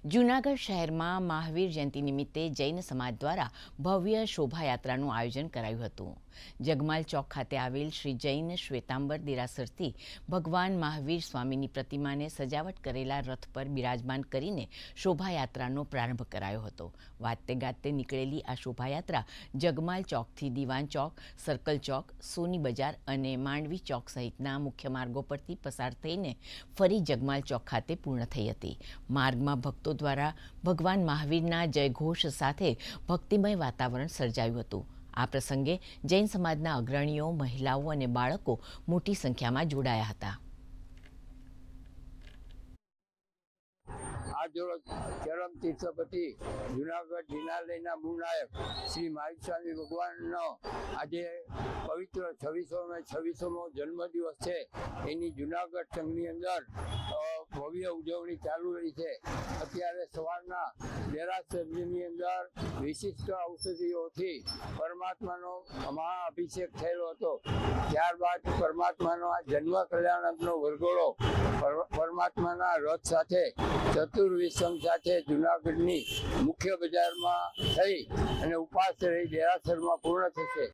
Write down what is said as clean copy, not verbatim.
જૂનાગઢ શહેરમાં મહાવીર જયંતિ નિમિત્તે જૈન સમાજ દ્વારા ભવ્ય શોભાયાત્રાનું આયોજન કરાયું હતું. જગમાલ ચોક ખાતે આવેલ શ્રી જૈન શ્વેતાંબર દેરાસરથી ભગવાન મહાવીર સ્વામીની પ્રતિમાને સજાવટ કરેલા રથ પર બિરાજમાન કરીને શોભાયાત્રાનો પ્રારંભ કરાયો હતો. વાજતે ગાજતે નીકળેલી આ શોભાયાત્રા જગમાલ ચોકથી દીવાન ચોક, સર્કલ ચોક, સોની બજાર અને માંડવી ચોક સહિતના મુખ્ય માર્ગો પરથી પસાર થઈને ફરી જગમાલ ચોક ખાતે પૂર્ણ થઈ હતી. માર્ગમાં ભક્તો દ્વારા ભગવાન મહાવીરના જયઘોષ સાથે ભક્તિમય વાતાવરણ સર્જાયું હતું. આ પ્રસંગે જૈન સમાજના અગ્રણીઓ, મહિલાઓ અને બાળકો મોટી સંખ્યામાં જોડાયા હતા. આજરોજ ચરમ તીર્થપતિ જૂનાગઢ જિનાલયના મૂળનાયક શ્રી મહાવીર સ્વામી ભગવાનનો આજે પવિત્ર 26મો જન્મદિવસ છે. એની જૂનાગઢ સંઘની અંદર ભવ્ય ઉજવણી ચાલુ રહી છે. અત્યારે સવારના દેરાસરની અંદર વિશિષ્ટ ઔષધિઓથી પરમાત્માનો મહાઅભિષેક થયેલો હતો. ત્યારબાદ પરમાત્માનો આ જન્મ કલ્યાણકનો વરઘોડો પરમાત્માના રથ સાથે ચતુર્વિસંગ સાથે જૂનાગઢની મુખ્ય બજારમાં થઈ અને ઉપાસ રહી દેરાસરમાં પૂર્ણ થશે.